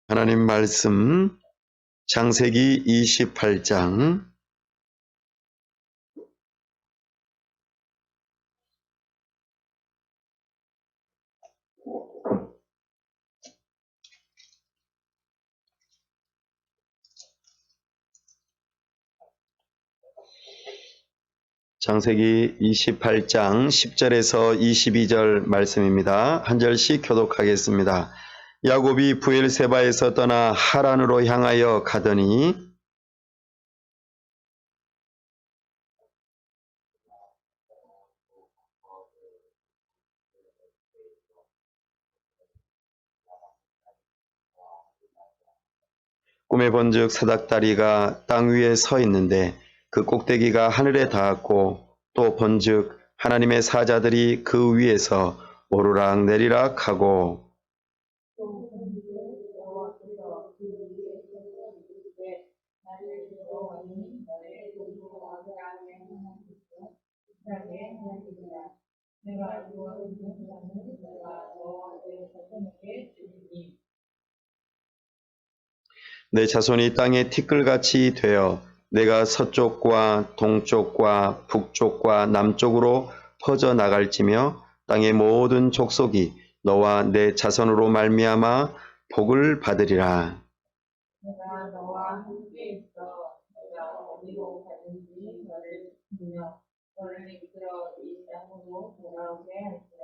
하나님 말씀 창세기 28장 창세기 28장 10절에서 22절 말씀입니다. 한 절씩 교독하겠습니다. 야곱이 브엘세바에서 떠나 하란으로 향하여 가더니 꿈에 본즉 사닥다리가 땅 위에 서 있는데 그 꼭대기가 하늘에 닿았고 또 본즉 하나님의 사자들이 그 위에서 오르락 내리락 하고 내 자손이 땅에 티끌같이 되어 내가 서쪽과 동쪽과 북쪽과 남쪽으로 퍼져나갈지며 땅의 모든 족속이 너와 내 자손으로 말미암아 복을 받으리라. 내가 너와 함께 있어 내가 어디로 가든지 너를 지키며 너를 이끌어 이 땅으로 돌아오게 할지라.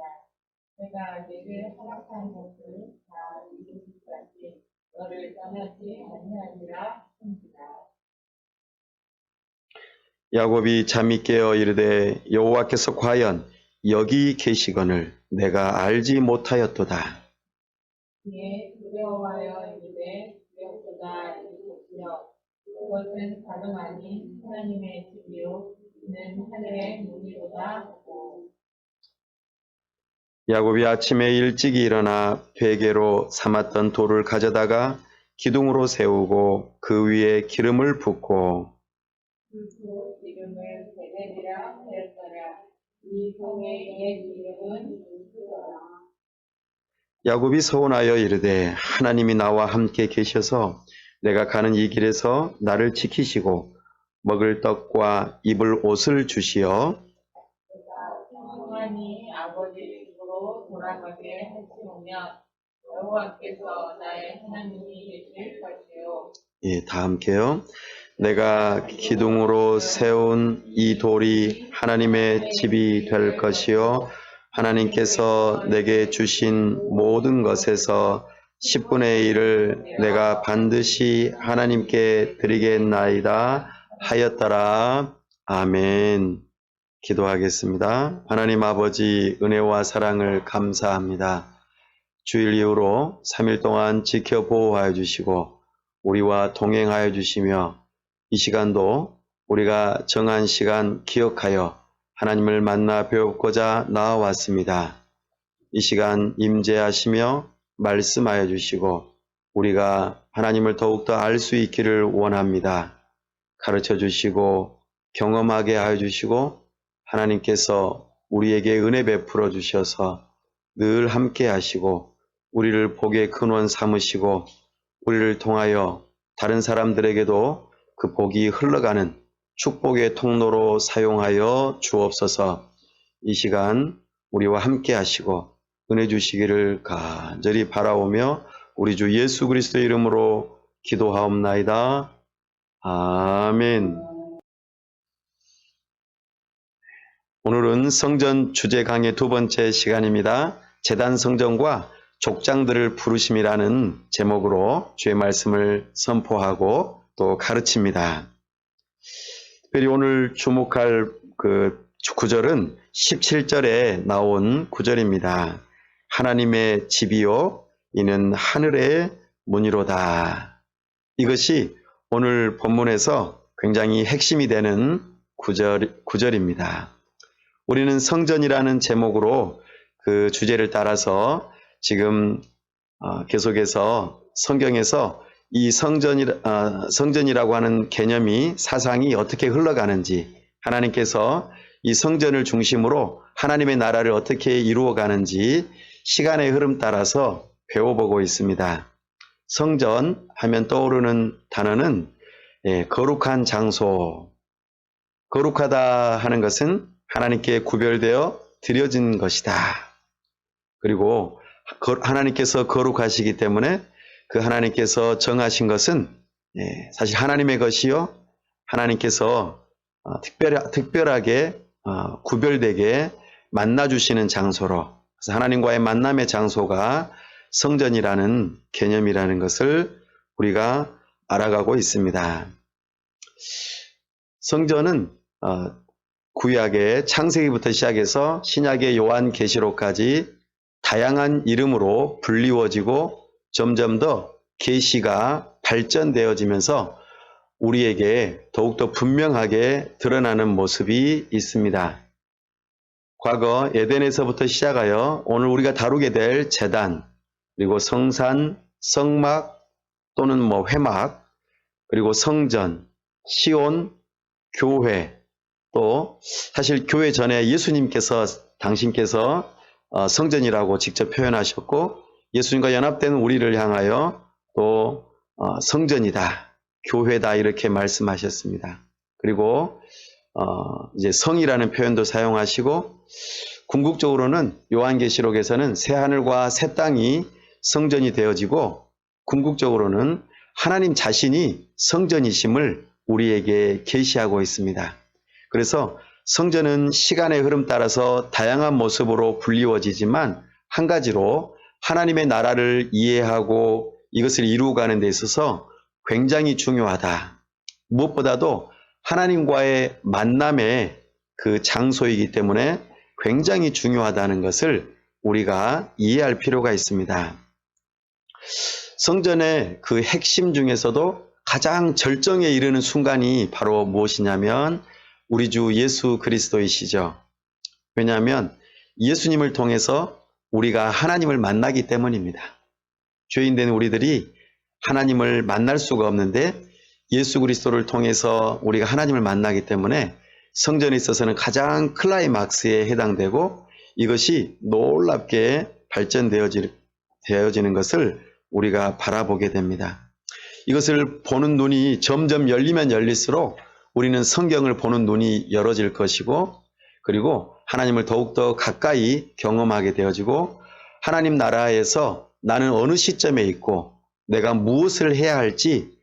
내가 내게 허락한 것을 다 이루기까지 너를 떠나지 아니하리라 하니라. 야곱이 잠이 깨어 이르되 여호와께서 과연 여기 계시거늘 내가 알지 못하였도다. 그의 두려워하여 이르되 두렵도다 이르시며 그것은 다름 아닌 하나님의 집이요 이는 하늘의 문이로다 하고. 야곱이 아침에 일찍이 일어나 베개로 삼았던 돌을 가져다가 기둥으로 세우고 그 위에 기름을 붓고 그 이름을 베델이라 하였더라. 이 성의 옛 이름은 루스더라. 야곱이 서원하여 이르되 하나님이 나와 함께 계셔서 내가 가는 이 길에서 나를 지키시고 먹을 떡과 입을 옷을 주시어 평안히 아버지 집으로 돌아가게 하시오면 여호와께서 나의 하나님이 되실 것이요. 예, 다 함께요. 내가 기둥으로 세운 이 돌이 하나님의 집이 될 것이요 하나님께서 내게 주신 모든 것에서 10분의 1을 내가 반드시 하나님께 드리겠나이다 하였더라. 아멘. 기도하겠습니다. 하나님 아버지 은혜와 사랑을 감사합니다. 주일 이후로 3일 동안 지켜 보호하여 주시고 우리와 동행하여 주시며 이 시간도 우리가 정한 시간 기억하여 하나님을 만나 배우고자 나와왔습니다. 이 시간 임재하시며 말씀하여 주시고 우리가 하나님을 더욱더 알 수 있기를 원합니다. 가르쳐 주시고 경험하게 하여 주시고 하나님께서 우리에게 은혜 베풀어 주셔서 늘 함께 하시고 우리를 복의 근원 삼으시고 우리를 통하여 다른 사람들에게도 그 복이 흘러가는 축복의 통로로 사용하여 주옵소서. 이 시간 우리와 함께 하시고 은혜 주시기를 간절히 바라오며 우리 주 예수 그리스도의 이름으로 기도하옵나이다. 아멘. 오늘은 성전 주제 강의 두 번째 시간입니다. 제단 성전과 족장들을 부르심이라는 제목으로 주의 말씀을 선포하고 또 가르칩니다. 특별히 오늘 주목할 그 구절은 17절에 나온 구절입니다. 하나님의 집이요 이는 하늘의 문이로다. 이것이 오늘 본문에서 굉장히 핵심이 되는 구절입니다. 우리는 성전이라는 제목으로 그 주제를 따라서 지금 계속해서 성경에서 이 성전이라고 하는 개념이 사상이 어떻게 흘러가는지 하나님께서 이 성전을 중심으로 하나님의 나라를 어떻게 이루어가는지 시간의 흐름 따라서 배워보고 있습니다. 성전 하면 떠오르는 단어는 거룩한 장소. 거룩하다 하는 것은 하나님께 구별되어 드려진 것이다. 그리고 하나님께서 거룩하시기 때문에 그 하나님께서 정하신 것은 사실 하나님의 것이요. 하나님께서 특별하게 구별되게 만나주시는 장소로, 그래서 하나님과의 만남의 장소가 성전이라는 개념이라는 것을 우리가 알아가고 있습니다. 성전은 구약의 창세기부터 시작해서 신약의 요한계시록까지 다양한 이름으로 불리워지고 점점 더 계시가 발전되어지면서 우리에게 더욱더 분명하게 드러나는 모습이 있습니다. 과거 에덴에서부터 시작하여 오늘 우리가 다루게 될 제단, 그리고 성산, 성막 또는 회막, 그리고 성전, 시온, 교회, 또 사실 교회 전에 예수님께서 당신께서 성전이라고 직접 표현하셨고 예수님과 연합된 우리를 향하여 또 성전이다, 교회다 이렇게 말씀하셨습니다. 그리고 이제 성이라는 표현도 사용하시고 궁극적으로는 요한계시록에서는 새 하늘과 새 땅이 성전이 되어지고 궁극적으로는 하나님 자신이 성전이심을 우리에게 계시하고 있습니다. 그래서 성전은 시간의 흐름 따라서 다양한 모습으로 불리워지지만 한 가지로 하나님의 나라를 이해하고 이것을 이루어가는 데 있어서 굉장히 중요하다. 무엇보다도 하나님과의 만남의 그 장소이기 때문에 굉장히 중요하다는 것을 우리가 이해할 필요가 있습니다. 성전의 그 핵심 중에서도 가장 절정에 이르는 순간이 바로 무엇이냐면 우리 주 예수 그리스도이시죠. 왜냐하면 예수님을 통해서 우리가 하나님을 만나기 때문입니다. 죄인된 우리들이 하나님을 만날 수가 없는데 예수 그리스도를 통해서 우리가 하나님을 만나기 때문에 성전에 있어서는 가장 클라이막스에 해당되고 이것이 놀랍게 발전되어지는 것을 우리가 바라보게 됩니다. 이것을 보는 눈이 점점 열리면 열릴수록 우리는 성경을 보는 눈이 열어질 것이고 그리고 하나님을 더욱더 가까이 경험하게 되어지고 하나님 나라에서 나는 어느 시점에 있고 내가 무엇을 해야 할지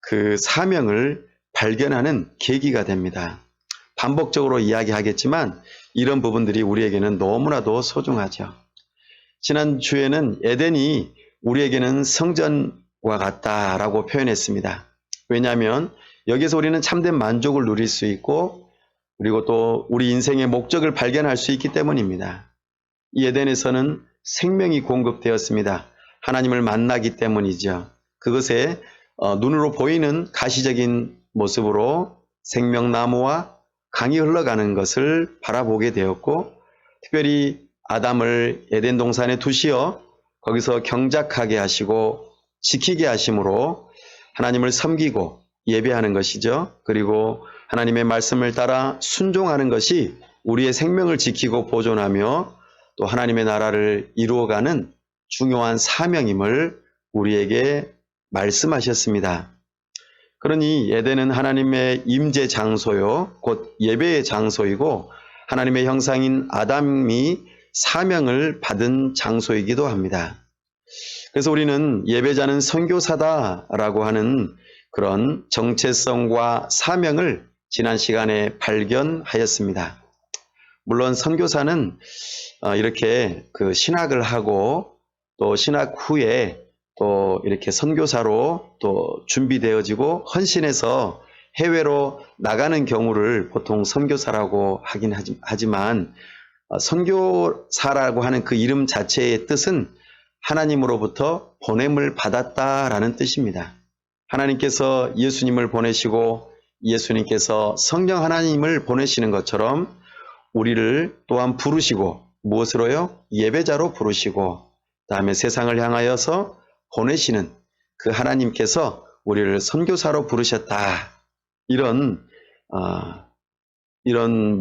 그 사명을 발견하는 계기가 됩니다. 반복적으로 이야기하겠지만 이런 부분들이 우리에게는 너무나도 소중하죠. 지난주에는 에덴이 우리에게는 성전과 같다라고 표현했습니다. 왜냐하면 여기서 우리는 참된 만족을 누릴 수 있고 그리고 또 우리 인생의 목적을 발견할 수 있기 때문입니다. 이 에덴에서는 생명이 공급되었습니다. 하나님을 만나기 때문이죠. 그것에 눈으로 보이는 가시적인 모습으로 생명나무와 강이 흘러가는 것을 바라보게 되었고 특별히 아담을 에덴 동산에 두시어 거기서 경작하게 하시고 지키게 하심으로 하나님을 섬기고 예배하는 것이죠. 그리고 하나님의 말씀을 따라 순종하는 것이 우리의 생명을 지키고 보존하며 또 하나님의 나라를 이루어가는 중요한 사명임을 우리에게 말씀하셨습니다. 그러니 에덴은 하나님의 임재 장소요, 곧 예배의 장소이고 하나님의 형상인 아담이 사명을 받은 장소이기도 합니다. 그래서 우리는 예배자는 선교사다라고 하는 그런 정체성과 사명을 지난 시간에 발견하였습니다. 물론 선교사는 이렇게 그 신학을 하고 또 신학 후에 또 이렇게 선교사로 또 준비되어지고 헌신해서 해외로 나가는 경우를 보통 선교사라고 하긴 하지만 선교사라고 하는 그 이름 자체의 뜻은 하나님으로부터 보냄을 받았다라는 뜻입니다. 하나님께서 예수님을 보내시고 예수님께서 성령 하나님을 보내시는 것처럼 우리를 또한 부르시고 무엇으로요? 예배자로 부르시고 다음에 세상을 향하여서 보내시는 그 하나님께서 우리를 선교사로 부르셨다. 이런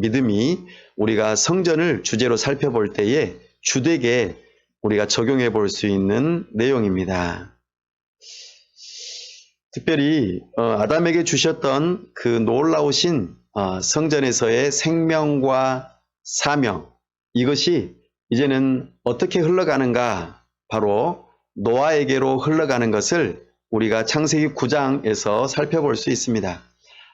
믿음이 우리가 성전을 주제로 살펴볼 때에 주되게 우리가 적용해 볼 수 있는 내용입니다. 특별히 아담에게 주셨던 그 놀라우신 성전에서의 생명과 사명, 이것이 이제는 어떻게 흘러가는가, 바로 노아에게로 흘러가는 것을 우리가 창세기 9장에서 살펴볼 수 있습니다.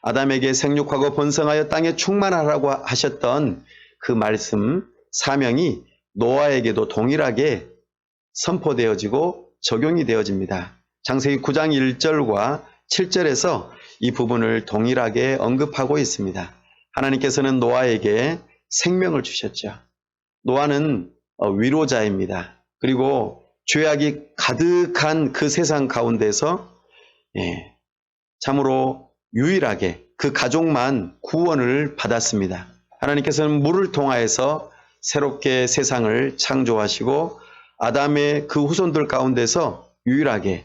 아담에게 생육하고 번성하여 땅에 충만하라고 하셨던 그 말씀, 사명이 노아에게도 동일하게 선포되어지고 적용이 되어집니다. 창세기 9장 1절과 7절에서 이 부분을 동일하게 언급하고 있습니다. 하나님께서는 노아에게 생명을 주셨죠. 노아는 위로자입니다. 그리고 죄악이 가득한 그 세상 가운데서 참으로 유일하게 그 가족만 구원을 받았습니다. 하나님께서는 물을 통하여서 새롭게 세상을 창조하시고 아담의 그 후손들 가운데서 유일하게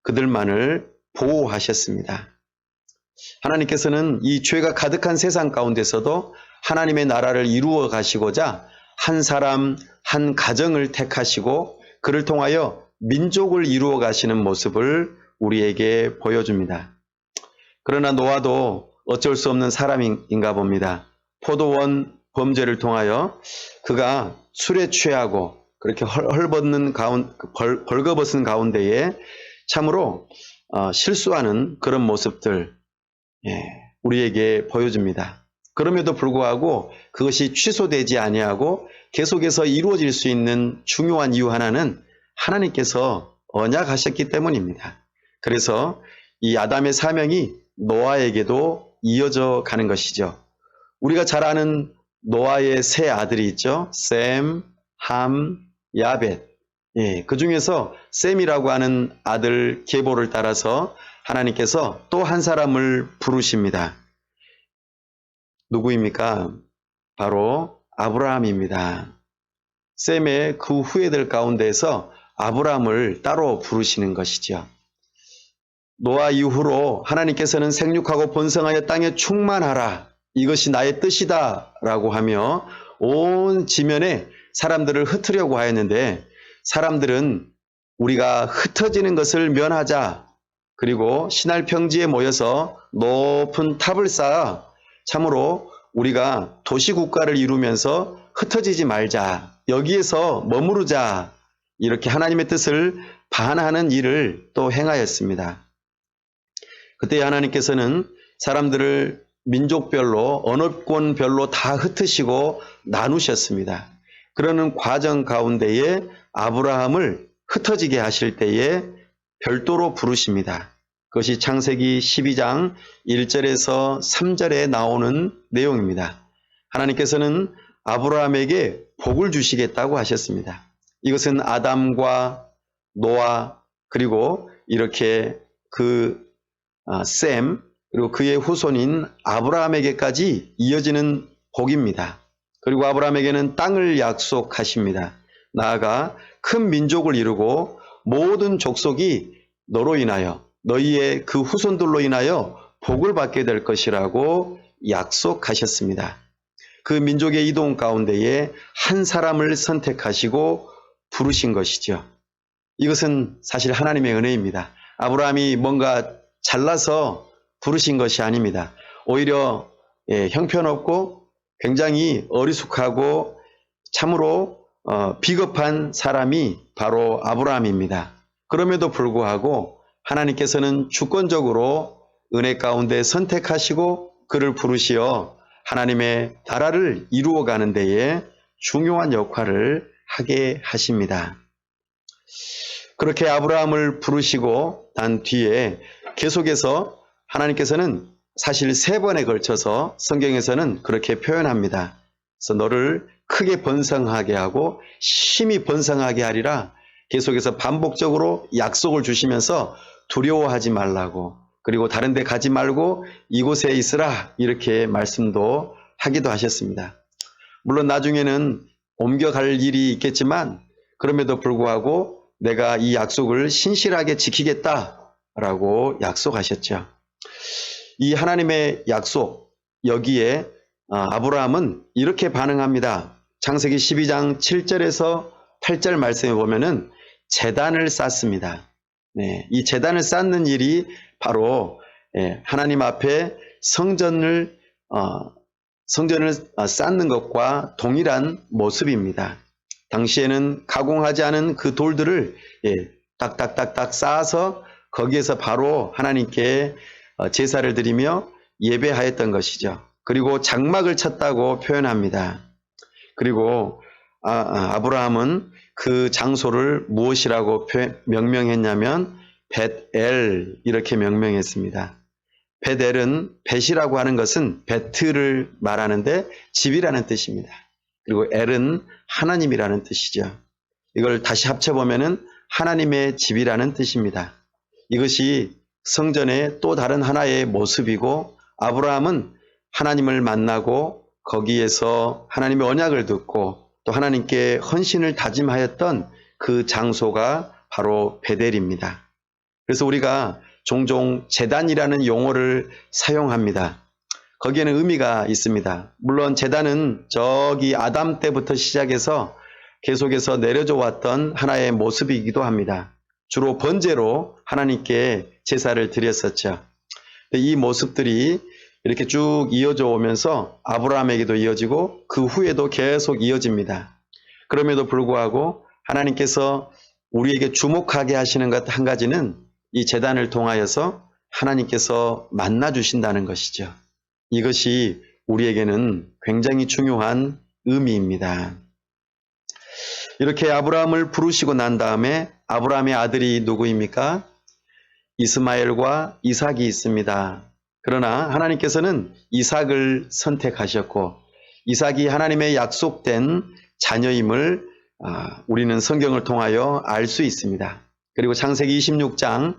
그들만을 보호하셨습니다. 하나님께서는 이 죄가 가득한 세상 가운데서도 하나님의 나라를 이루어 가시고자 한 사람, 한 가정을 택하시고 그를 통하여 민족을 이루어 가시는 모습을 우리에게 보여줍니다. 그러나 노아도 어쩔 수 없는 사람인가 봅니다. 포도원 범죄를 통하여 그가 술에 취하고 그렇게 벌거벗은 가운데에 참으로 실수하는 그런 모습들 우리에게 보여줍니다. 그럼에도 불구하고 그것이 취소되지 아니하고 계속해서 이루어질 수 있는 중요한 이유 하나는 하나님께서 언약하셨기 때문입니다. 그래서 이 아담의 사명이 노아에게도 이어져 가는 것이죠. 우리가 잘 아는 노아의 세 아들이 있죠. 셈, 함, 야벳. 그 중에서 셈이라고 하는 아들 계보를 따라서 하나님께서 또 한 사람을 부르십니다. 누구입니까? 바로 아브라함입니다. 셈의 그 후예들 가운데서 아브라함을 따로 부르시는 것이죠. 노아 이후로 하나님께서는 생육하고 번성하여 땅에 충만하라, 이것이 나의 뜻이다 라고 하며 온 지면에 사람들을 흩으려고 하였는데, 사람들은 우리가 흩어지는 것을 면하자, 그리고 신할 평지에 모여서 높은 탑을 쌓아 참으로 우리가 도시국가를 이루면서 흩어지지 말자, 여기에서 머무르자, 이렇게 하나님의 뜻을 반하는 일을 또 행하였습니다. 그때 하나님께서는 사람들을 민족별로, 언어권별로 다 흩으시고 나누셨습니다. 그러는 과정 가운데에 아브라함을 흩어지게 하실 때에 별도로 부르십니다. 그것이 창세기 12장 1절에서 3절에 나오는 내용입니다. 하나님께서는 아브라함에게 복을 주시겠다고 하셨습니다. 이것은 아담과 노아, 그리고 이렇게 셈, 그리고 그의 후손인 아브라함에게까지 이어지는 복입니다. 그리고 아브라함에게는 땅을 약속하십니다. 나아가 큰 민족을 이루고 모든 족속이 너로 인하여, 너희의 그 후손들로 인하여 복을 받게 될 것이라고 약속하셨습니다. 그 민족의 이동 가운데에 한 사람을 선택하시고 부르신 것이죠. 이것은 사실 하나님의 은혜입니다. 아브라함이 뭔가 잘나서 부르신 것이 아닙니다. 오히려 형편없고 굉장히 어리숙하고 참으로 비겁한 사람이 바로 아브라함입니다. 그럼에도 불구하고 하나님께서는 주권적으로 은혜 가운데 선택하시고 그를 부르시어 하나님의 나라를 이루어가는 데에 중요한 역할을 하게 하십니다. 그렇게 아브라함을 부르시고 난 뒤에 계속해서 하나님께서는 사실 3번에 걸쳐서 성경에서는 그렇게 표현합니다. 그래서 너를 크게 번성하게 하고 심히 번성하게 하리라, 계속해서 반복적으로 약속을 주시면서 두려워하지 말라고, 그리고 다른 데 가지 말고 이곳에 있으라, 이렇게 말씀도 하기도 하셨습니다. 물론 나중에는 옮겨갈 일이 있겠지만 그럼에도 불구하고 내가 이 약속을 신실하게 지키겠다라고 약속하셨죠. 이 하나님의 약속, 여기에 아브라함은 이렇게 반응합니다. 창세기 12장 7절에서 8절 말씀에 보면은 제단을 쌓습니다. 네, 이 제단을 쌓는 일이 바로 하나님 앞에 성전을 쌓는 것과 동일한 모습입니다. 당시에는 가공하지 않은 그 돌들을 딱딱딱딱 쌓아서 거기에서 바로 하나님께 제사를 드리며 예배하였던 것이죠. 그리고 장막을 쳤다고 표현합니다. 그리고 아브라함은 그 장소를 무엇이라고 명명했냐면 벳엘 이렇게 명명했습니다. 벳엘은 벳이라고 하는 것은 베트를 말하는데 집이라는 뜻입니다. 그리고 엘은 하나님이라는 뜻이죠. 이걸 다시 합쳐보면은 하나님의 집이라는 뜻입니다. 이것이 성전의 또 다른 하나의 모습이고 아브라함은 하나님을 만나고 거기에서 하나님의 언약을 듣고 또 하나님께 헌신을 다짐하였던 그 장소가 바로 베델입니다. 그래서 우리가 종종 제단이라는 용어를 사용합니다. 거기에는 의미가 있습니다. 물론 제단은 저기 아담 때부터 시작해서 계속해서 내려져 왔던 하나의 모습이기도 합니다. 주로 번제로 하나님께 제사를 드렸었죠. 이 모습들이 이렇게 쭉 이어져 오면서 아브라함에게도 이어지고 그 후에도 계속 이어집니다. 그럼에도 불구하고 하나님께서 우리에게 주목하게 하시는 것 한 가지는 이 제단을 통하여서 하나님께서 만나 주신다는 것이죠. 이것이 우리에게는 굉장히 중요한 의미입니다. 이렇게 아브라함을 부르시고 난 다음에 아브라함의 아들이 누구입니까? 이스마엘과 이삭이 있습니다. 그러나 하나님께서는 이삭을 선택하셨고 이삭이 하나님의 약속된 자녀임을 우리는 성경을 통하여 알 수 있습니다. 그리고 창세기 26장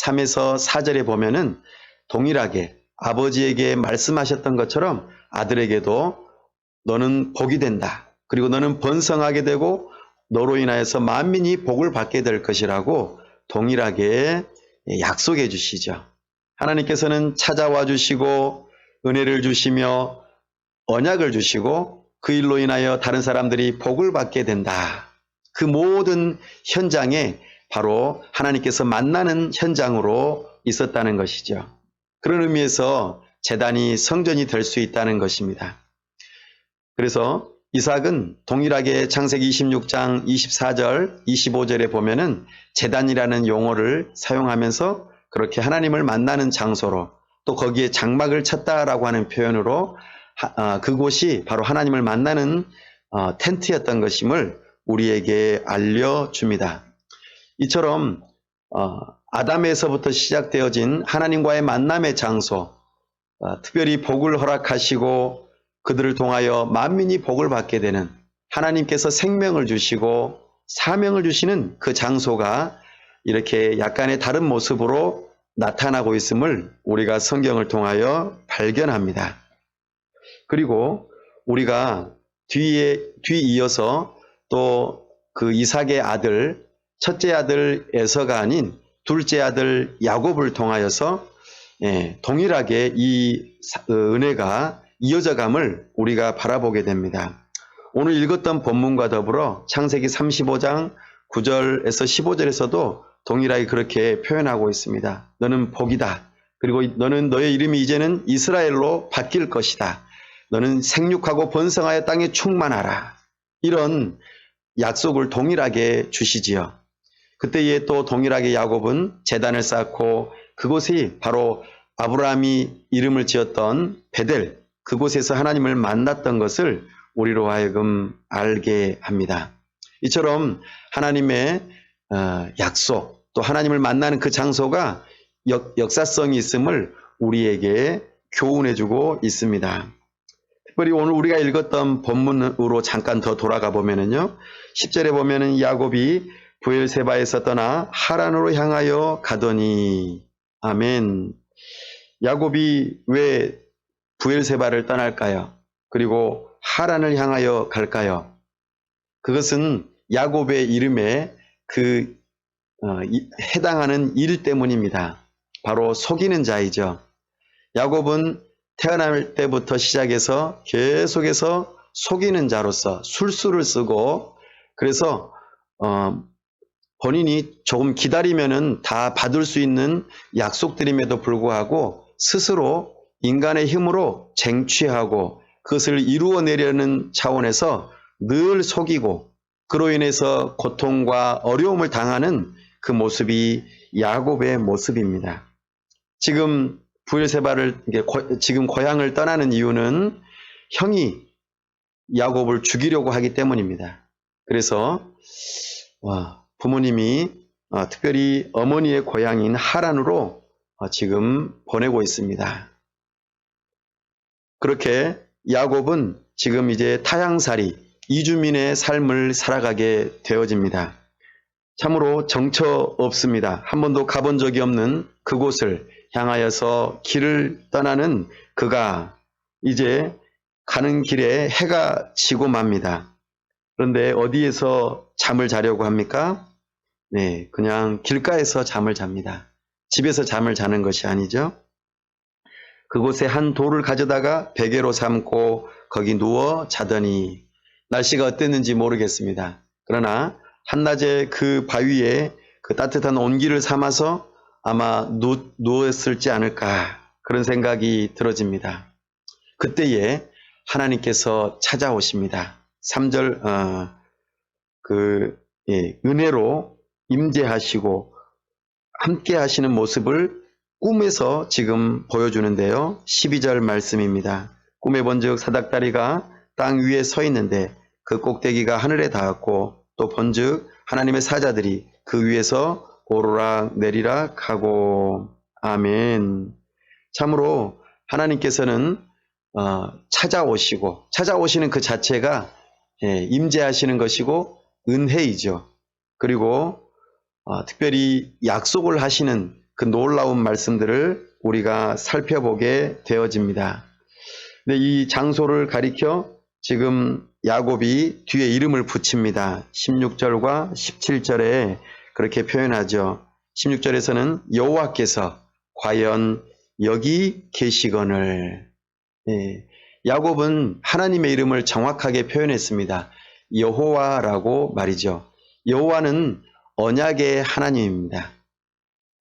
3에서 4절에 보면은 동일하게 아버지에게 말씀하셨던 것처럼 아들에게도 너는 복이 된다. 그리고 너는 번성하게 되고 너로 인하여서 만민이 복을 받게 될 것이라고 동일하게 약속해 주시죠. 하나님께서는 찾아와 주시고 은혜를 주시며 언약을 주시고 그 일로 인하여 다른 사람들이 복을 받게 된다. 그 모든 현장에 바로 하나님께서 만나는 현장으로 있었다는 것이죠. 그런 의미에서 제단이 성전이 될 수 있다는 것입니다. 그래서 이삭은 동일하게 창세기 26장 24절, 25절에 보면은 제단이라는 용어를 사용하면서 그렇게 하나님을 만나는 장소로 또 거기에 장막을 쳤다라고 하는 표현으로 그곳이 바로 하나님을 만나는 텐트였던 것임을 우리에게 알려줍니다. 이처럼 아담에서부터 시작되어진 하나님과의 만남의 장소, 특별히 복을 허락하시고 그들을 통하여 만민이 복을 받게 되는 하나님께서 생명을 주시고 사명을 주시는 그 장소가 이렇게 약간의 다른 모습으로 나타나고 있음을 우리가 성경을 통하여 발견합니다. 그리고 우리가 뒤이어서 또 그 이삭의 아들, 첫째 아들 에서가 아닌 둘째 아들 야곱을 통하여서 동일하게 이 은혜가 이어져감을 우리가 바라보게 됩니다. 오늘 읽었던 본문과 더불어 창세기 35장 9절에서 15절에서도 동일하게 그렇게 표현하고 있습니다. 너는 복이다. 그리고 너는 너의 이름이 이제는 이스라엘로 바뀔 것이다. 너는 생육하고 번성하여 땅에 충만하라. 이런 약속을 동일하게 주시지요. 그때에 또 동일하게 야곱은 제단을 쌓고 그곳이 바로 아브라함이 이름을 지었던 베델, 그곳에서 하나님을 만났던 것을 우리로 하여금 알게 합니다. 이처럼 하나님의 약속, 또 하나님을 만나는 그 장소가 역사성이 있음을 우리에게 교훈해주고 있습니다. 특별히 오늘 우리가 읽었던 본문으로 잠깐 더 돌아가 보면은요, 10절에 보면은 야곱이 부엘세바에서 떠나 하란으로 향하여 가더니, 아멘. 야곱이 왜 부엘세바를 떠날까요? 그리고 하란을 향하여 갈까요? 그것은 야곱의 이름에 해당하는 일 때문입니다. 바로 속이는 자이죠. 야곱은 태어날 때부터 시작해서 계속해서 속이는 자로서 술수를 쓰고 그래서 본인이 조금 기다리면은 다 받을 수 있는 약속드림에도 불구하고 스스로 인간의 힘으로 쟁취하고 그것을 이루어내려는 차원에서 늘 속이고 그로 인해서 고통과 어려움을 당하는 그 모습이 야곱의 모습입니다. 지금 부엘세바를 지금 고향을 떠나는 이유는 형이 야곱을 죽이려고 하기 때문입니다. 그래서 부모님이 특별히 어머니의 고향인 하란으로 지금 보내고 있습니다. 그렇게 야곱은 지금 이제 타향살이 이주민의 삶을 살아가게 되어집니다. 참으로 정처 없습니다. 한 번도 가본 적이 없는 그곳을 향하여서 길을 떠나는 그가 이제 가는 길에 해가 지고 맙니다. 그런데 어디에서 잠을 자려고 합니까? 네, 그냥 길가에서 잠을 잡니다. 집에서 잠을 자는 것이 아니죠. 그곳에 한 돌을 가져다가 베개로 삼고 거기 누워 자더니 날씨가 어땠는지 모르겠습니다. 그러나 한낮에 그 바위에 그 따뜻한 온기를 삼아서 아마 누웠을지 않을까 그런 생각이 들어집니다. 그때에 하나님께서 찾아오십니다. 3절 은혜로 임재하시고 함께 하시는 모습을 꿈에서 지금 보여주는데요. 12절 말씀입니다. 꿈에 본즉 사닥다리가 땅 위에 서 있는데 그 꼭대기가 하늘에 닿았고 또 본즉 하나님의 사자들이 그 위에서 오르락 내리락 하고 아멘. 참으로 하나님께서는 찾아오시는 그 자체가 임재하시는 것이고 은혜이죠. 그리고 특별히 약속을 하시는 그 놀라운 말씀들을 우리가 살펴보게 되어집니다. 근데 이 장소를 가리켜 지금 야곱이 뒤에 이름을 붙입니다. 16절과 17절에 그렇게 표현하죠. 16절에서는 여호와께서 과연 여기 계시거늘. 야곱은 하나님의 이름을 정확하게 표현했습니다. 여호와라고 말이죠. 여호와는 언약의 하나님입니다.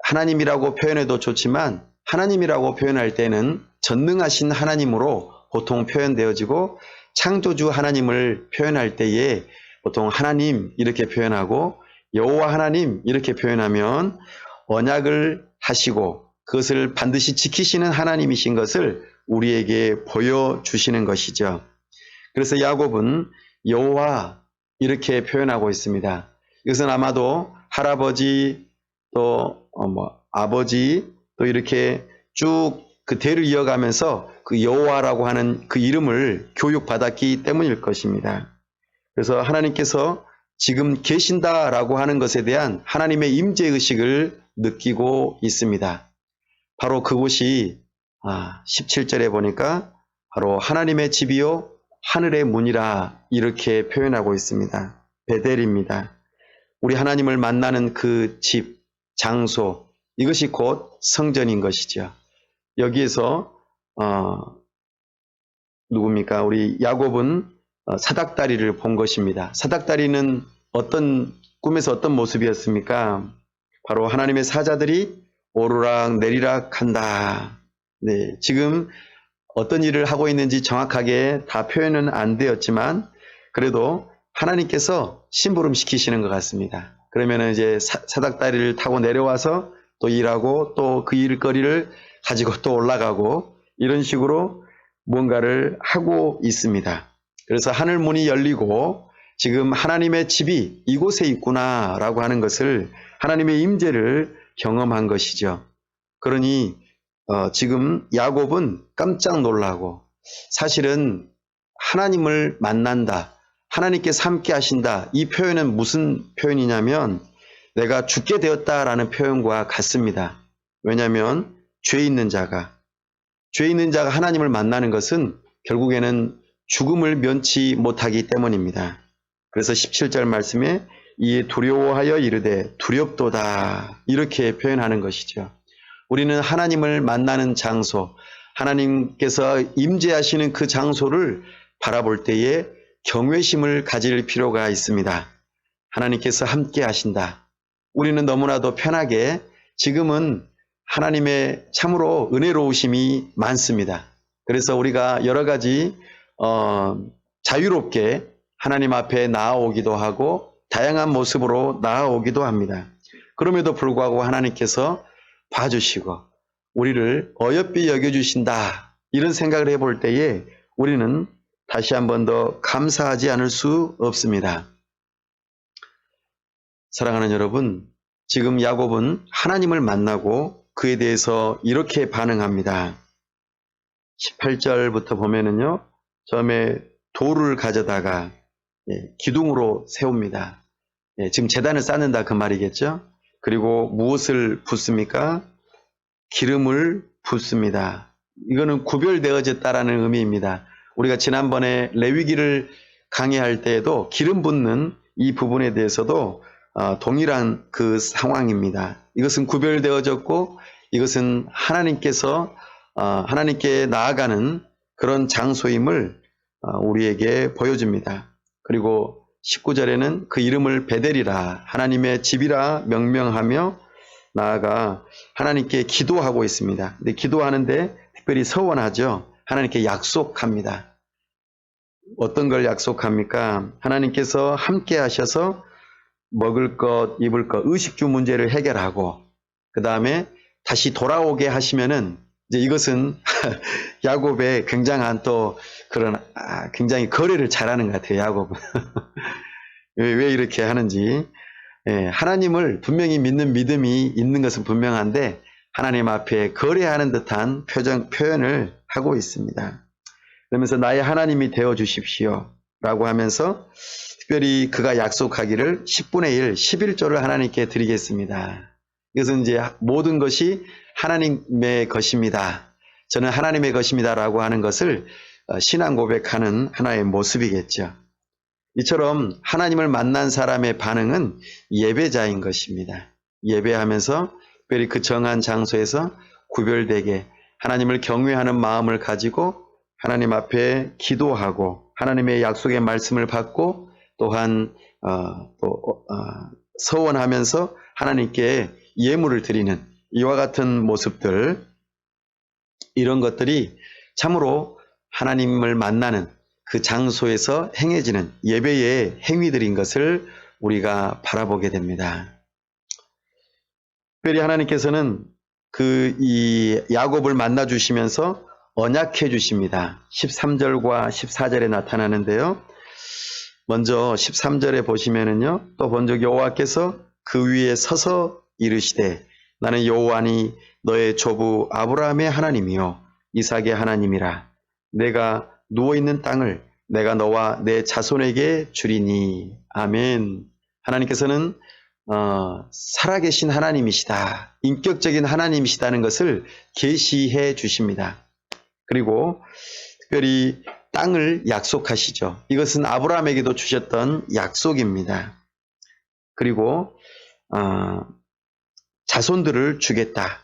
하나님이라고 표현해도 좋지만 하나님이라고 표현할 때는 전능하신 하나님으로 보통 표현되어지고 창조주 하나님을 표현할 때에 보통 하나님 이렇게 표현하고 여호와 하나님 이렇게 표현하면 언약을 하시고 그것을 반드시 지키시는 하나님이신 것을 우리에게 보여주시는 것이죠. 그래서 야곱은 여호와 이렇게 표현하고 있습니다. 이것은 아마도 할아버지 또 아버지 또 이렇게 쭉 그 대를 이어가면서 그 여호와라고 하는 그 이름을 교육받았기 때문일 것입니다. 그래서 하나님께서 지금 계신다라고 하는 것에 대한 하나님의 임재의식을 느끼고 있습니다. 바로 그곳이 17절에 보니까 바로 하나님의 집이요 하늘의 문이라 이렇게 표현하고 있습니다. 베델입니다. 우리 하나님을 만나는 그 집, 장소 이것이 곧 성전인 것이죠. 여기에서 누굽니까? 우리 야곱은 사닥다리를 본 것입니다. 사닥다리는 꿈에서 어떤 모습이었습니까? 바로 하나님의 사자들이 오르락 내리락 한다. 네, 지금 어떤 일을 하고 있는지 정확하게 다 표현은 안 되었지만 그래도 하나님께서 심부름 시키시는 것 같습니다. 그러면 이제 사닥다리를 타고 내려와서 또 일하고 또 그 일거리를 가지고 또 올라가고 이런 식으로 무언가를 하고 있습니다. 그래서 하늘 문이 열리고 지금 하나님의 집이 이곳에 있구나라고 하는 것을 하나님의 임재를 경험한 것이죠. 그러니 지금 야곱은 깜짝 놀라고 사실은 하나님을 만난다. 하나님께서 함께 하신다. 이 표현은 무슨 표현이냐면 내가 죽게 되었다라는 표현과 같습니다. 왜냐하면 죄 있는 자가 하나님을 만나는 것은 결국에는 죽음을 면치 못하기 때문입니다. 그래서 17절 말씀에 이에 두려워하여 이르되 두렵도다 이렇게 표현하는 것이죠. 우리는 하나님을 만나는 장소, 하나님께서 임재하시는 그 장소를 바라볼 때에 경외심을 가질 필요가 있습니다. 하나님께서 함께 하신다. 우리는 너무나도 편하게 지금은 하나님의 참으로 은혜로우심이 많습니다. 그래서 우리가 여러 가지 자유롭게 하나님 앞에 나아오기도 하고 다양한 모습으로 나아오기도 합니다. 그럼에도 불구하고 하나님께서 봐주시고 우리를 어여삐 여겨주신다 이런 생각을 해볼 때에 우리는 다시 한 번 더 감사하지 않을 수 없습니다. 사랑하는 여러분, 지금 야곱은 하나님을 만나고 그에 대해서 이렇게 반응합니다. 18절부터 보면은요, 처음에 돌을 가져다가 기둥으로 세웁니다. 지금 제단을 쌓는다 그 말이겠죠. 그리고 무엇을 붓습니까? 기름을 붓습니다. 이거는 구별되어졌다라는 의미입니다. 우리가 지난번에 레위기를 강의할 때에도 기름 붓는 이 부분에 대해서도 동일한 그 상황입니다. 이것은 구별되어졌고 이것은 하나님께서 하나님께 나아가는 그런 장소임을 우리에게 보여줍니다. 그리고 19절에는 그 이름을 베델이라 하나님의 집이라 명명하며 나아가 하나님께 기도하고 있습니다. 근데 기도하는데 특별히 서원하죠. 하나님께 약속합니다. 어떤 걸 약속합니까? 하나님께서 함께 하셔서 먹을 것, 입을 것, 의식주 문제를 해결하고 그 다음에 다시 돌아오게 하시면은 이제 이것은 야곱의 굉장한 또 그런 굉장히 거래를 잘하는 것 같아요. 야곱은 왜 이렇게 하는지 하나님을 분명히 믿는 믿음이 있는 것은 분명한데 하나님 앞에 거래하는 듯한 표현을 하고 있습니다. 그러면서 나의 하나님이 되어 주십시오 라고 하면서 특별히 그가 약속하기를 10분의 1, 11조를 하나님께 드리겠습니다. 이것은 이제 모든 것이 하나님의 것입니다. 저는 하나님의 것입니다 라고 하는 것을 신앙 고백하는 하나의 모습이겠죠. 이처럼 하나님을 만난 사람의 반응은 예배자인 것입니다. 예배하면서 특별히 그 정한 장소에서 구별되게 하나님을 경외하는 마음을 가지고 하나님 앞에 기도하고 하나님의 약속의 말씀을 받고 또한 서원하면서 하나님께 예물을 드리는 이와 같은 모습들, 이런 것들이 참으로 하나님을 만나는 그 장소에서 행해지는 예배의 행위들인 것을 우리가 바라보게 됩니다. 특별히 하나님께서는 이 야곱을 만나 주시면서 언약해 주십니다. 13절과 14절에 나타나는데요. 먼저 13절에 보시면은요, 또 본적 여호와께서 그 위에 서서 이르시되 나는 여호와니 너의 조부 아브라함의 하나님이요 이삭의 하나님이라. 내가 누워있는 땅을 내가 너와 내 자손에게 주리니. 아멘. 하나님께서는 살아계신 하나님이시다. 인격적인 하나님이시다는 것을 계시해 주십니다. 그리고 특별히 땅을 약속하시죠. 이것은 아브라함에게도 주셨던 약속입니다. 그리고 자손들을 주겠다.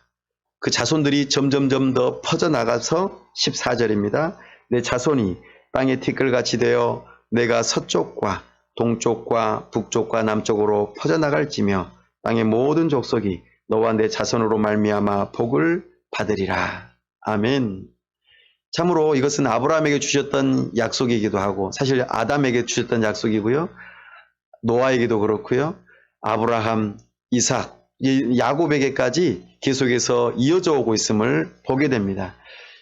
그 자손들이 점점점 더 퍼져나가서 14절입니다. 내 자손이 땅의 티끌같이 되어 내가 서쪽과 동쪽과 북쪽과 남쪽으로 퍼져나갈지며 땅의 모든 족속이 너와 내 자손으로 말미암아 복을 받으리라. 아멘. 참으로 이것은 아브라함에게 주셨던 약속이기도 하고 사실 아담에게 주셨던 약속이고요. 노아에게도 그렇고요. 아브라함, 이삭, 야곱에게까지 계속해서 이어져 오고 있음을 보게 됩니다.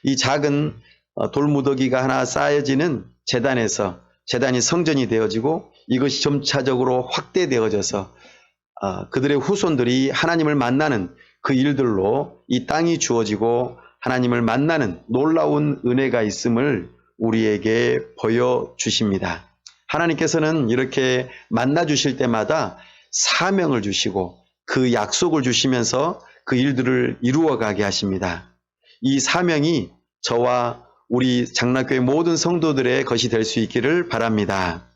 이 작은 돌무더기가 하나 쌓여지는 제단에서 제단이 성전이 되어지고 이것이 점차적으로 확대되어져서 그들의 후손들이 하나님을 만나는 그 일들로 이 땅이 주어지고 하나님을 만나는 놀라운 은혜가 있음을 우리에게 보여주십니다. 하나님께서는 이렇게 만나주실 때마다 사명을 주시고 그 약속을 주시면서 그 일들을 이루어가게 하십니다. 이 사명이 저와 우리 장락교회 모든 성도들의 것이 될 수 있기를 바랍니다.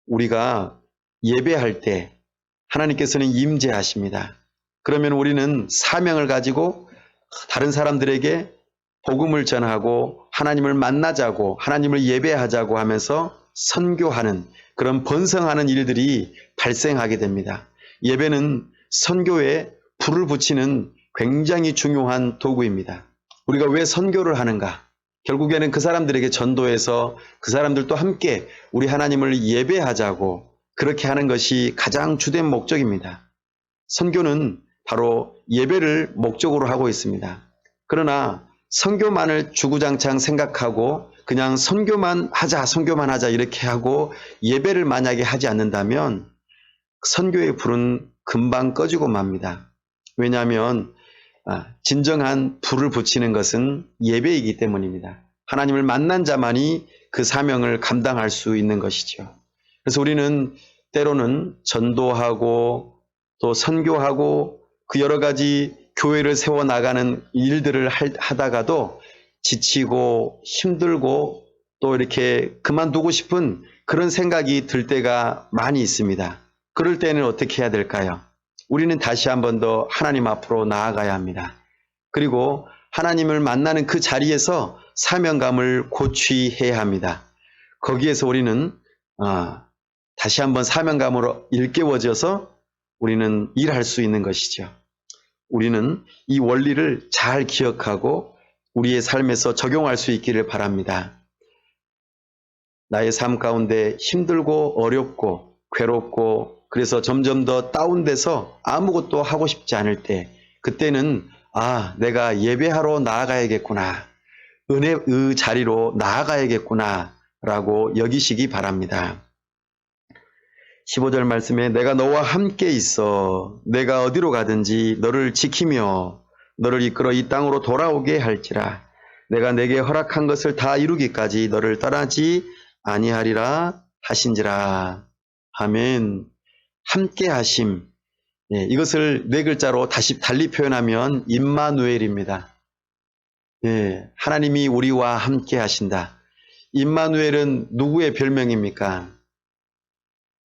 우리가 예배할 때 하나님께서는 임재하십니다. 그러면 우리는 사명을 가지고 다른 사람들에게 복음을 전하고 하나님을 만나자고 하나님을 예배하자고 하면서 선교하는 그런 번성하는 일들이 발생하게 됩니다. 예배는 선교에 불을 붙이는 굉장히 중요한 도구입니다. 우리가 왜 선교를 하는가? 결국에는 그 사람들에게 전도해서 그 사람들도 함께 우리 하나님을 예배하자고 그렇게 하는 것이 가장 주된 목적입니다. 선교는 바로 예배를 목적으로 하고 있습니다. 그러나 선교만을 주구장창 생각하고 그냥 선교만 하자 이렇게 하고 예배를 만약에 하지 않는다면 선교의 불은 금방 꺼지고 맙니다. 왜냐하면 진정한 불을 붙이는 것은 예배이기 때문입니다. 하나님을 만난 자만이 그 사명을 감당할 수 있는 것이죠. 그래서 우리는 때로는 전도하고 또 선교하고 그 여러 가지 교회를 세워나가는 일들을 하다가도 지치고 힘들고 또 이렇게 그만두고 싶은 그런 생각이 들 때가 많이 있습니다. 그럴 때는 어떻게 해야 될까요? 우리는 다시 한 번 더 하나님 앞으로 나아가야 합니다. 그리고 하나님을 만나는 그 자리에서 사명감을 고취해야 합니다. 거기에서 우리는 다시 한번 사명감으로 일깨워져서 우리는 일할 수 있는 것이죠. 우리는 이 원리를 잘 기억하고 우리의 삶에서 적용할 수 있기를 바랍니다. 나의 삶 가운데 힘들고 어렵고 괴롭고 그래서 점점 더 다운돼서 아무것도 하고 싶지 않을 때 그때는 내가 예배하러 나아가야겠구나. 은혜의 자리로 나아가야겠구나 라고 여기시기 바랍니다. 15절 말씀에 내가 너와 함께 있어 내가 어디로 가든지 너를 지키며 너를 이끌어 이 땅으로 돌아오게 할지라 내가 내게 허락한 것을 다 이루기까지 너를 떠나지 아니하리라 하신지라. 아멘. 함께 하심. 이것을 네 글자로 다시 달리 표현하면 임마누엘입니다. 하나님이 우리와 함께 하신다. 임마누엘은 누구의 별명입니까?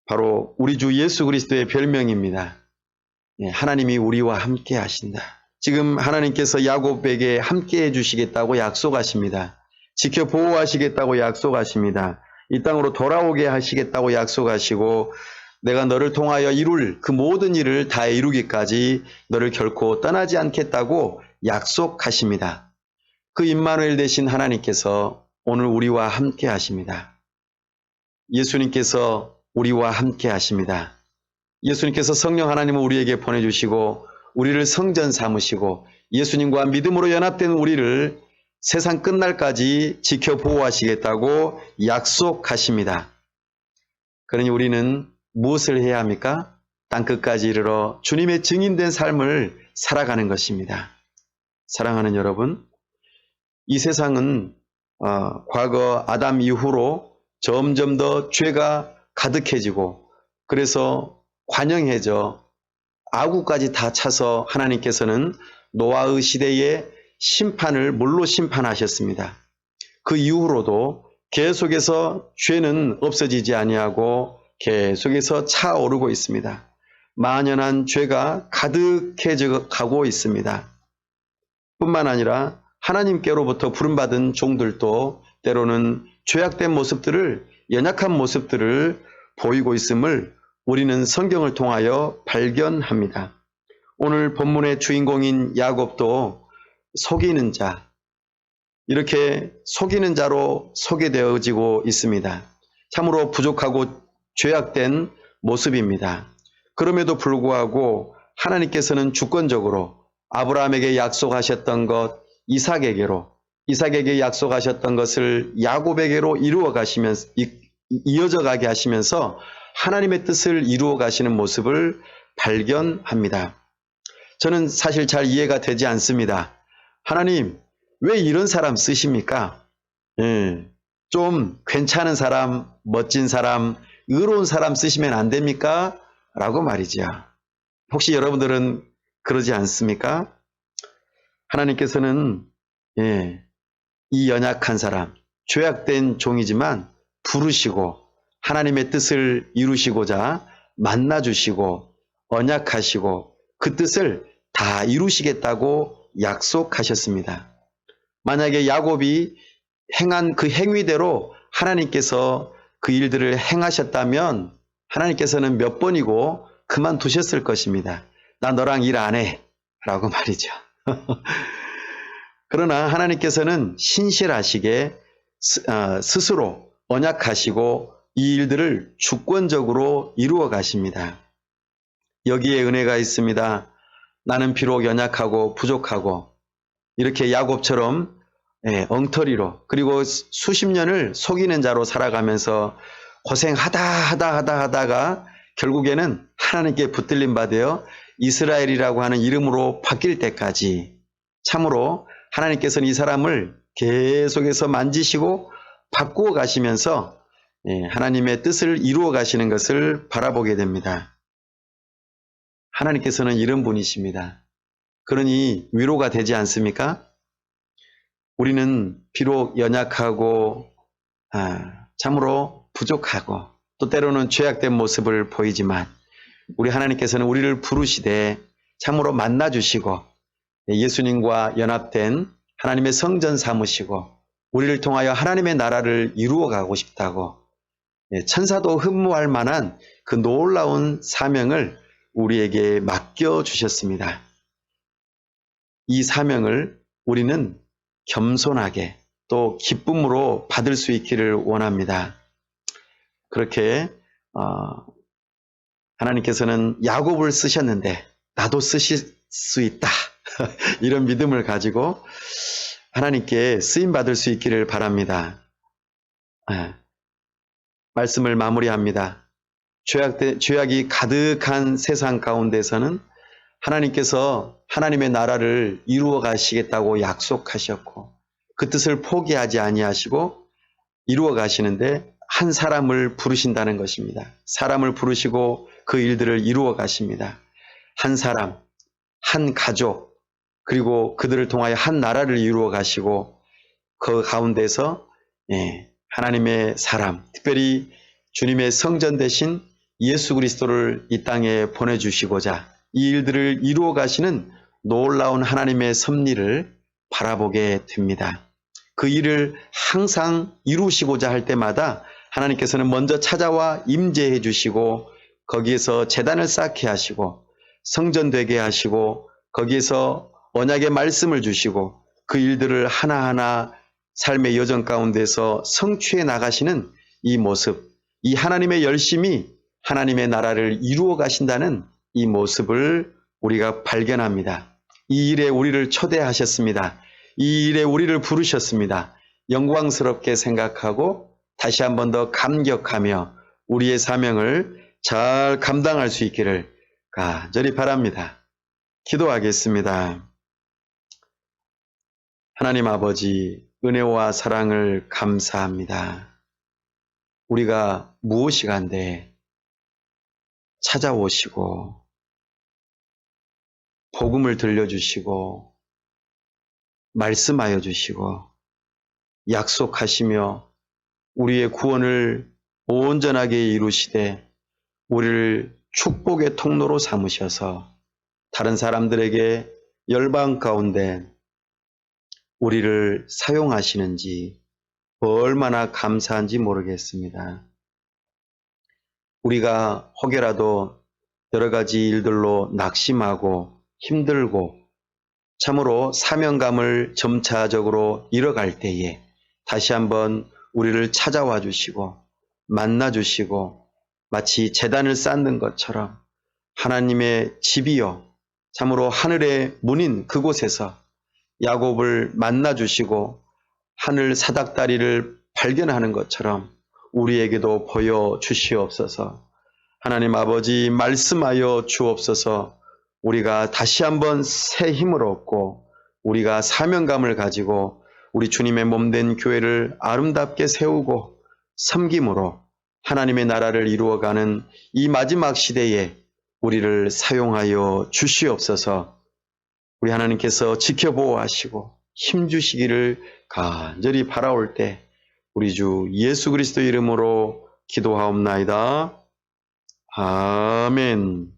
바로 우리 주 예수 그리스도의 별명입니다. 하나님이 우리와 함께 하신다. 지금 하나님께서 야곱에게 함께 해주시겠다고 약속하십니다. 지켜 보호하시겠다고 약속하십니다. 이 땅으로 돌아오게 하시겠다고 약속하시고 내가 너를 통하여 이룰 그 모든 일을 다 이루기까지 너를 결코 떠나지 않겠다고 약속하십니다. 그 임마누엘 되신 하나님께서 오늘 우리와 함께 하십니다. 예수님께서 우리와 함께 하십니다. 예수님께서 성령 하나님을 우리에게 보내주시고 우리를 성전 삼으시고 예수님과 믿음으로 연합된 우리를 세상 끝날까지 지켜 보호하시겠다고 약속하십니다. 그러니 우리는 무엇을 해야 합니까? 땅끝까지 이르러 주님의 증인된 삶을 살아가는 것입니다. 사랑하는 여러분, 이 세상은 과거 아담 이후로 점점 더 죄가 가득해지고 그래서 관영해져 아구까지 다 차서 하나님께서는 노아의 시대에 심판을 물로 심판하셨습니다. 그 이후로도 계속해서 죄는 없어지지 아니하고 계속해서 차오르고 있습니다. 만연한 죄가 가득해져 가고 있습니다. 뿐만 아니라 하나님께로부터 부름받은 종들도 때로는 죄악된 모습들을 연약한 모습들을 보이고 있음을 우리는 성경을 통하여 발견합니다. 오늘 본문의 주인공인 야곱도 속이는 자, 이렇게 속이는 자로 소개되어지고 있습니다. 참으로 부족하고 죄악된 모습입니다. 그럼에도 불구하고 하나님께서는 주권적으로 아브라함에게 약속하셨던 것, 이삭에게 약속하셨던 것을 야곱에게로 이어져 가게 하시면서 하나님의 뜻을 이루어 가시는 모습을 발견합니다. 저는 사실 잘 이해가 되지 않습니다. 하나님, 왜 이런 사람 쓰십니까? 좀 괜찮은 사람, 멋진 사람, 의로운 사람 쓰시면 안 됩니까? 라고 말이죠. 혹시 여러분들은 그러지 않습니까? 하나님께서는 이 연약한 사람, 죄악된 종이지만 부르시고 하나님의 뜻을 이루시고자 만나주시고 언약하시고 그 뜻을 다 이루시겠다고 약속하셨습니다. 만약에 야곱이 행한 그 행위대로 하나님께서 그 일들을 행하셨다면 하나님께서는 몇 번이고 그만두셨을 것입니다. 나 너랑 일 안 해. 라고 말이죠. 그러나 하나님께서는 신실하시게 스스로 언약하시고 이 일들을 주권적으로 이루어 가십니다. 여기에 은혜가 있습니다. 나는 비록 연약하고 부족하고 이렇게 야곱처럼 엉터리로 그리고 수십 년을 속이는 자로 살아가면서 고생하다가 결국에는 하나님께 붙들림 받아 이스라엘이라고 하는 이름으로 바뀔 때까지 참으로 하나님께서는 이 사람을 계속해서 만지시고 바꾸어 가시면서 하나님의 뜻을 이루어 가시는 것을 바라보게 됩니다. 하나님께서는 이런 분이십니다. 그러니 위로가 되지 않습니까? 우리는 비록 연약하고 참으로 부족하고 또 때로는 죄악된 모습을 보이지만 우리 하나님께서는 우리를 부르시되 참으로 만나주시고 예수님과 연합된 하나님의 성전 삼으시고 우리를 통하여 하나님의 나라를 이루어 가고 싶다고 천사도 흠모할 만한 그 놀라운 사명을 우리에게 맡겨주셨습니다. 이 사명을 우리는 겸손하게 또 기쁨으로 받을 수 있기를 원합니다. 그렇게 하나님께서는 야곱을 쓰셨는데 나도 쓰실 수 있다. 이런 믿음을 가지고 하나님께 쓰임받을 수 있기를 바랍니다. 말씀을 마무리합니다. 죄악이 가득한 세상 가운데서는 하나님께서 하나님의 나라를 이루어 가시겠다고 약속하셨고 그 뜻을 포기하지 아니하시고 이루어 가시는데 한 사람을 부르신다는 것입니다. 사람을 부르시고 그 일들을 이루어 가십니다. 한 사람, 한 가족, 그리고 그들을 통하여 한 나라를 이루어 가시고 그 가운데서 하나님의 사람, 특별히 주님의 성전 되신 예수 그리스도를 이 땅에 보내주시고자 이 일들을 이루어 가시는 놀라운 하나님의 섭리를 바라보게 됩니다. 그 일을 항상 이루시고자 할 때마다 하나님께서는 먼저 찾아와 임재해 주시고 거기에서 제단을 쌓게 하시고 성전 되게 하시고 거기에서 언약의 말씀을 주시고 그 일들을 하나하나 삶의 여정 가운데서 성취해 나가시는 이 모습, 이 하나님의 열심이 하나님의 나라를 이루어 가신다는 이 모습을 우리가 발견합니다. 이 일에 우리를 초대하셨습니다. 이 일에 우리를 부르셨습니다. 영광스럽게 생각하고 다시 한 번 더 감격하며 우리의 사명을 잘 감당할 수 있기를 간절히 바랍니다. 기도하겠습니다. 하나님 아버지, 은혜와 사랑을 감사합니다. 우리가 무엇이간데 찾아오시고 복음을 들려주시고 말씀하여 주시고 약속하시며 우리의 구원을 온전하게 이루시되 우리를 축복의 통로로 삼으셔서 다른 사람들에게 열방 가운데 우리를 사용하시는지 얼마나 감사한지 모르겠습니다. 우리가 혹여라도 여러 가지 일들로 낙심하고 힘들고 참으로 사명감을 점차적으로 잃어갈 때에 다시 한번 우리를 찾아와 주시고 만나 주시고 마치 제단을 쌓는 것처럼 하나님의 집이요 참으로 하늘의 문인 그곳에서 야곱을 만나 주시고 하늘 사닥다리를 발견하는 것처럼 우리에게도 보여 주시옵소서. 하나님 아버지 말씀하여 주옵소서. 우리가 다시 한번 새 힘을 얻고 우리가 사명감을 가지고 우리 주님의 몸된 교회를 아름답게 세우고 섬김으로 하나님의 나라를 이루어가는 이 마지막 시대에 우리를 사용하여 주시옵소서. 우리 하나님께서 지켜보호하시고 힘주시기를 간절히 바라올 때 우리 주 예수 그리스도 이름으로 기도하옵나이다. 아멘.